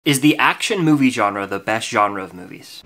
Is the action movie genre the best genre of movies?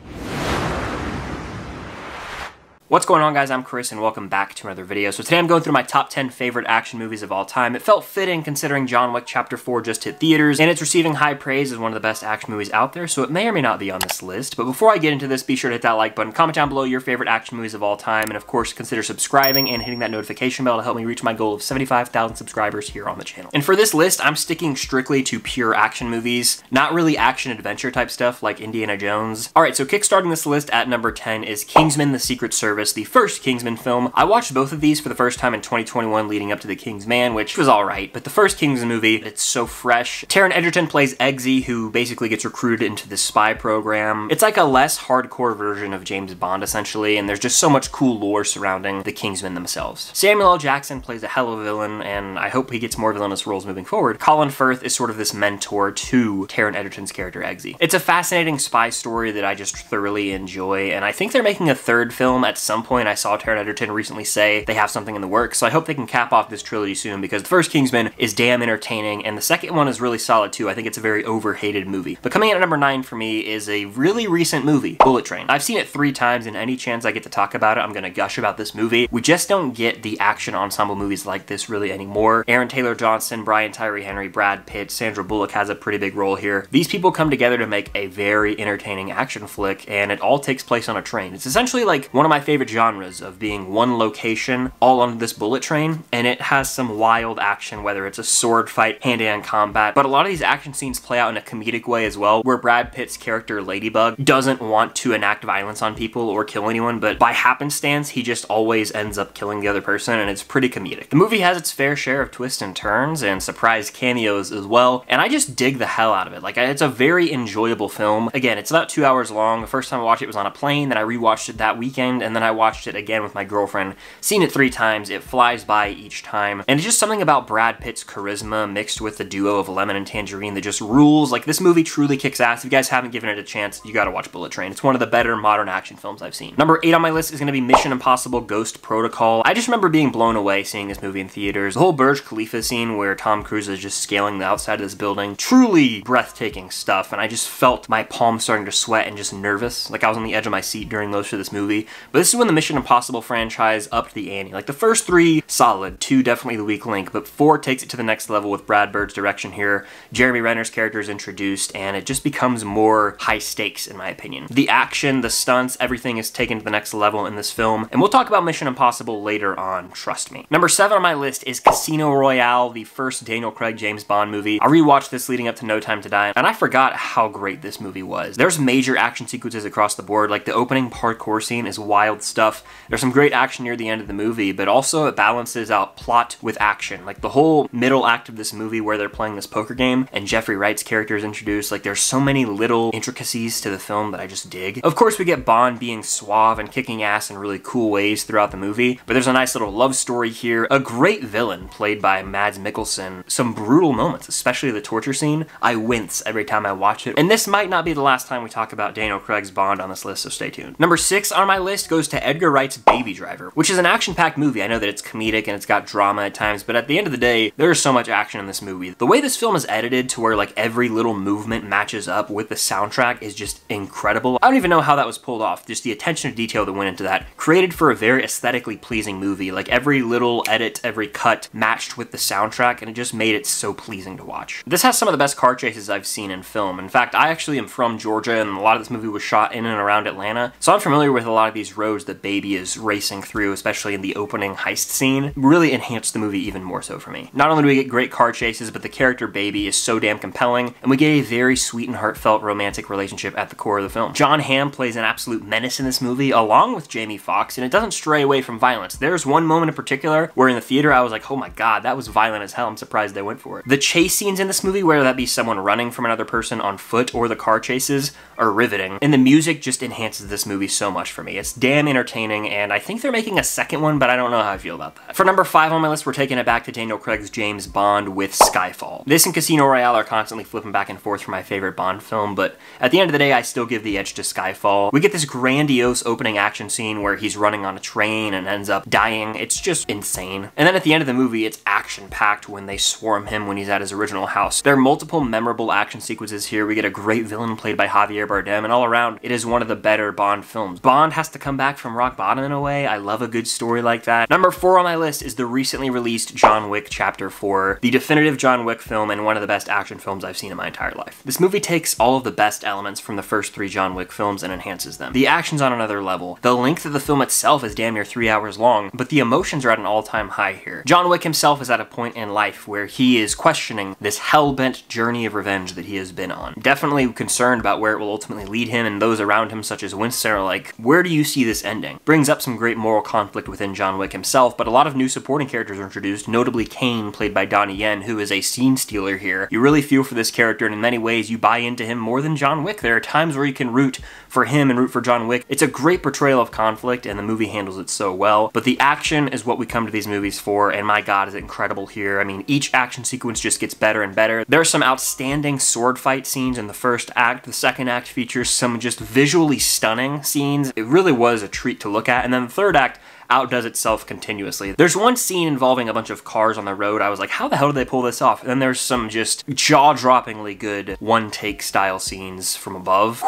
What's going on, guys? I'm Chris and welcome back to another video. So today I'm going through my top 10 favorite action movies of all time. It felt fitting considering John Wick Chapter 4 just hit theaters and it's receiving high praise as one of the best action movies out there, so it may or may not be on this list. But before I get into this, be sure to hit that like button, comment down below your favorite action movies of all time, and of course consider subscribing and hitting that notification bell to help me reach my goal of 75,000 subscribers here on the channel. And for this list, I'm sticking strictly to pure action movies, not really action adventure type stuff like Indiana Jones. Alright, so kickstarting this list at number 10 is Kingsman: The Secret Service, the first Kingsman film. I watched both of these for the first time in 2021 leading up to The King's Man, which was alright, but the first Kingsman movie, it's so fresh. Taron Egerton plays Eggsy, who basically gets recruited into this spy program. It's like a less hardcore version of James Bond, essentially, and there's just so much cool lore surrounding the Kingsmen themselves. Samuel L. Jackson plays a hell of a villain, and I hope he gets more villainous roles moving forward. Colin Firth is sort of this mentor to Taron Egerton's character, Eggsy. It's a fascinating spy story that I just thoroughly enjoy, and I think they're making a third film at some point. I saw Taron Egerton recently say they have something in the works, so I hope they can cap off this trilogy soon, because the first Kingsman is damn entertaining, and the second one is really solid too. I think it's a very overhated movie. But coming in at number 9 for me is a really recent movie, Bullet Train. I've seen it 3 times, and any chance I get to talk about it, I'm gonna gush about this movie. We just don't get the action ensemble movies like this really anymore. Aaron Taylor Johnson, Brian Tyree Henry, Brad Pitt, Sandra Bullock has a pretty big role here. These people come together to make a very entertaining action flick, and it all takes place on a train. It's essentially like one of my favorite genres of being one location all on this bullet train, and it has some wild action, whether it's a sword fight, hand-to-hand combat, but a lot of these action scenes play out in a comedic way as well, where Brad Pitt's character Ladybug doesn't want to enact violence on people or kill anyone, but by happenstance he just always ends up killing the other person, and it's pretty comedic. The movie has its fair share of twists and turns and surprise cameos as well, and I just dig the hell out of it. Like, it's a very enjoyable film. Again, it's about 2 hours long. The first time I watched it was on a plane, then I rewatched it that weekend, and then I watched it again with my girlfriend. Seen it 3 times, it flies by each time, and it's just something about Brad Pitt's charisma mixed with the duo of Lemon and Tangerine that just rules. Like, this movie truly kicks ass. If you guys haven't given it a chance, you gotta watch Bullet Train. It's one of the better modern action films I've seen. Number 8 on my list is gonna be Mission Impossible: Ghost Protocol. I just remember being blown away seeing this movie in theaters. The whole Burj Khalifa scene where Tom Cruise is just scaling the outside of this building, truly breathtaking stuff, and I just felt my palms starting to sweat and just nervous. Like I was on the edge of my seat during most of this movie. But this is when the Mission Impossible franchise upped the ante. Like, the first 3, solid. 2, definitely the weak link, but 4 takes it to the next level with Brad Bird's direction here. Jeremy Renner's character is introduced, and it just becomes more high stakes, in my opinion. The action, the stunts, everything is taken to the next level in this film, and we'll talk about Mission Impossible later on, trust me. Number 7 on my list is Casino Royale, the first Daniel Craig James Bond movie. I rewatched this leading up to No Time to Die, and I forgot how great this movie was. There's major action sequences across the board. Like, the opening parkour scene is wild stuff. There's some great action near the end of the movie, but also it balances out plot with action. Like, the whole middle act of this movie where they're playing this poker game and Jeffrey Wright's character is introduced, like, there's so many little intricacies to the film that I just dig. Of course, we get Bond being suave and kicking ass in really cool ways throughout the movie, but there's a nice little love story here, a great villain played by Mads Mikkelsen, some brutal moments, especially the torture scene. I wince every time I watch it, and this might not be the last time we talk about Daniel Craig's Bond on this list, so stay tuned. Number 6 on my list goes to Edgar Wright's Baby Driver, which is an action-packed movie. I know that it's comedic and it's got drama at times, but at the end of the day, there's so much action in this movie. The way this film is edited to where, like, every little movement matches up with the soundtrack is just incredible. I don't even know how that was pulled off. Just the attention to detail that went into that. Created for a very aesthetically pleasing movie. Like, every little edit, every cut matched with the soundtrack, and it just made it so pleasing to watch. This has some of the best car chases I've seen in film. In fact, I actually am from Georgia, and a lot of this movie was shot in and around Atlanta, so I'm familiar with a lot of these roads that Baby is racing through, especially in the opening heist scene. Really enhanced the movie even more so for me. Not only do we get great car chases, but the character Baby is so damn compelling, and we get a very sweet and heartfelt romantic relationship at the core of the film. John Hamm plays an absolute menace in this movie, along with Jamie Foxx, and it doesn't stray away from violence. There's one moment in particular where in the theater I was like, oh my god, that was violent as hell. I'm surprised they went for it. The chase scenes in this movie, whether that be someone running from another person on foot or the car chases, are riveting, and the music just enhances this movie so much for me. It's damn damn entertaining, and I think they're making a second one, but I don't know how I feel about that. For number 5 on my list, we're taking it back to Daniel Craig's James Bond with Skyfall. This and Casino Royale are constantly flipping back and forth for my favorite Bond film, but at the end of the day, I still give the edge to Skyfall. We get this grandiose opening action scene where he's running on a train and ends up dying. It's just insane. And then at the end of the movie, it's action-packed when they swarm him when he's at his original house. There are multiple memorable action sequences here. We get a great villain played by Javier Bardem, and all around, it is one of the better Bond films. Bond has to come back from rock bottom in a way. I love a good story like that. Number 4 on my list is the recently released John Wick Chapter 4, the definitive John Wick film and one of the best action films I've seen in my entire life. This movie takes all of the best elements from the first 3 John Wick films and enhances them. The action's on another level. The length of the film itself is damn near 3 hours long, but the emotions are at an all-time high here. John Wick himself is at a point in life where he is questioning this hell-bent journey of revenge that he has been on. Definitely concerned about where it will ultimately lead him, and those around him, such as Winston, are like, where do you see this ending? Brings up some great moral conflict within John Wick himself, but a lot of new supporting characters are introduced, notably Kane, played by Donnie Yen, who is a scene stealer here. You really feel for this character, and in many ways, you buy into him more than John Wick. There are times where you can root for him and root for John Wick. It's a great portrayal of conflict, and the movie handles it so well, but the action is what we come to these movies for, and my god, is it incredible here. I mean, each action sequence just gets better and better. There are some outstanding sword fight scenes in the first act. The second act features some just visually stunning scenes. It really was a treat to look at, and then the third act outdoes itself continuously. There's one scene involving a bunch of cars on the road. I was like, how the hell did they pull this off? And then there's some just jaw-droppingly good one-take style scenes from above.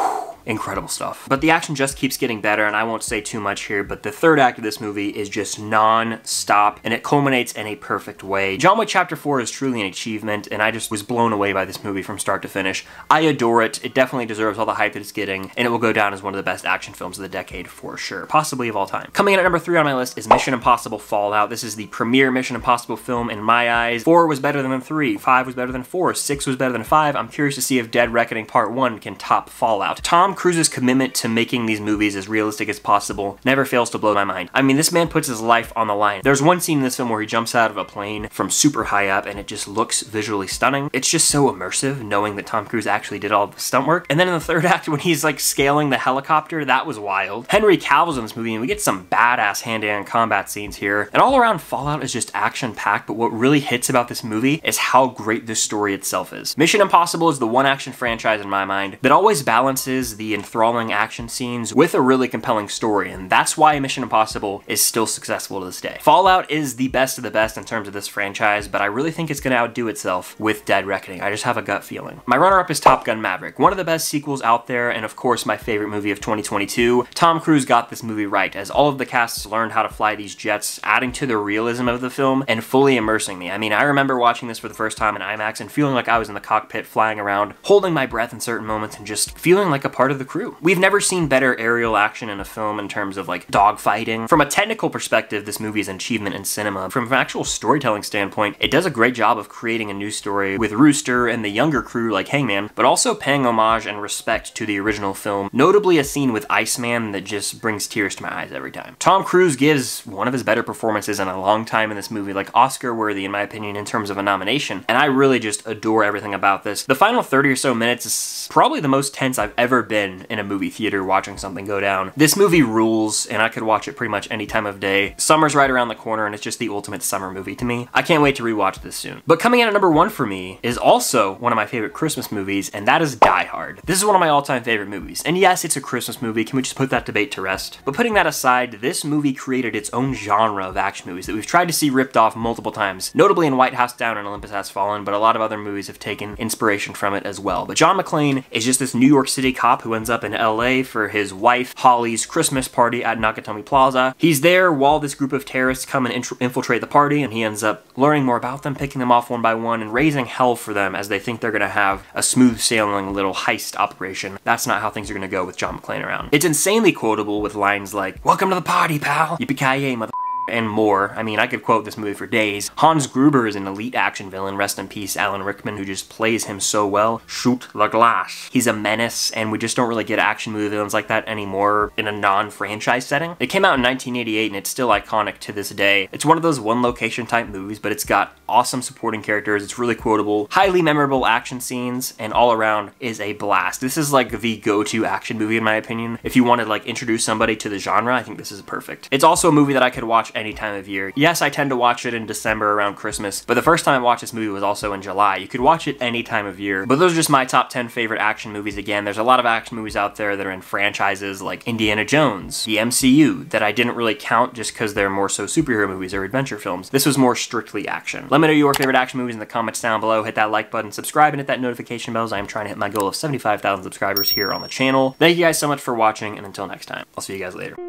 Incredible stuff. But the action just keeps getting better, and I won't say too much here, but the third act of this movie is just non-stop, and it culminates in a perfect way. John Wick Chapter 4 is truly an achievement, and I just was blown away by this movie from start to finish. I adore it. It definitely deserves all the hype that it's getting, and it will go down as one of the best action films of the decade for sure, possibly of all time. Coming in at number 3 on my list is Mission Impossible Fallout. This is the premier Mission Impossible film in my eyes. 4 was better than 3, 5 was better than 4, 6 was better than 5. I'm curious to see if Dead Reckoning Part 1 can top Fallout. Tom Cruise's commitment to making these movies as realistic as possible never fails to blow my mind. I mean, this man puts his life on the line. There's one scene in this film where he jumps out of a plane from super high up, and it just looks visually stunning. It's just so immersive knowing that Tom Cruise actually did all the stunt work. And then in the third act, when he's like scaling the helicopter, that was wild. Henry Cavill's in this movie, and we get some badass hand-to-hand combat scenes here. And all around, Fallout is just action-packed, but what really hits about this movie is how great this story itself is. Mission Impossible is the one action franchise in my mind that always balances the enthralling action scenes with a really compelling story, and that's why Mission Impossible is still successful to this day. Fallout is the best of the best in terms of this franchise, but I really think it's going to outdo itself with Dead Reckoning. I just have a gut feeling. My runner-up is Top Gun Maverick, one of the best sequels out there, and of course my favorite movie of 2022. Tom Cruise got this movie right, as all of the casts learned how to fly these jets, adding to the realism of the film and fully immersing me. I mean, I remember watching this for the first time in IMAX and feeling like I was in the cockpit flying around, holding my breath in certain moments and just feeling like a part of the crew. We've never seen better aerial action in a film in terms of like dogfighting. From a technical perspective, this movie is an achievement in cinema. From an actual storytelling standpoint, it does a great job of creating a new story with Rooster and the younger crew like Hangman, but also paying homage and respect to the original film, notably a scene with Iceman that just brings tears to my eyes every time. Tom Cruise gives one of his better performances in a long time in this movie, like Oscar worthy in my opinion in terms of a nomination, and I really just adore everything about this. The final 30 or so minutes is probably the most tense I've ever been in a movie theater watching something go down. This movie rules, and I could watch it pretty much any time of day. Summer's right around the corner, and it's just the ultimate summer movie to me. I can't wait to rewatch this soon. But coming in at number 1 for me is also one of my favorite Christmas movies, and that is Die Hard. This is one of my all-time favorite movies. And yes, it's a Christmas movie. Can we just put that debate to rest? But putting that aside, this movie created its own genre of action movies that we've tried to see ripped off multiple times, notably in White House Down and Olympus Has Fallen, but a lot of other movies have taken inspiration from it as well. But John McClane is just this New York City cop who ends up in LA for his wife Holly's Christmas party at Nakatomi Plaza. He's there while this group of terrorists come and infiltrate the party, and he ends up learning more about them, picking them off one by one, and raising hell for them as they think they're gonna have a smooth sailing little heist operation. That's not how things are gonna go with John McClane around. It's insanely quotable with lines like, "Welcome to the party, pal. Yippee-ki-yay, mother." and more. I mean, I could quote this movie for days. Hans Gruber is an elite action villain. Rest in peace, Alan Rickman, who just plays him so well. Shoot the glass. He's a menace, and we just don't really get action movie villains like that anymore in a non-franchise setting. It came out in 1988, and it's still iconic to this day. It's one of those one-location type movies, but it's got awesome supporting characters. It's really quotable, highly memorable action scenes, and all around is a blast. This is like the go-to action movie in my opinion. If you want to like introduce somebody to the genre, I think this is perfect. It's also a movie that I could watch any time of year. Yes, I tend to watch it in December around Christmas, but the first time I watched this movie was also in July. You could watch it any time of year. But those are just my top 10 favorite action movies. Again, there's a lot of action movies out there that are in franchises like Indiana Jones, the MCU, that I didn't really count just because they're more so superhero movies or adventure films. This was more strictly action. Let me know your favorite action movies in the comments down below. Hit that like button, subscribe, and hit that notification bell as I am trying to hit my goal of 75,000 subscribers here on the channel. Thank you guys so much for watching, and until next time, I'll see you guys later.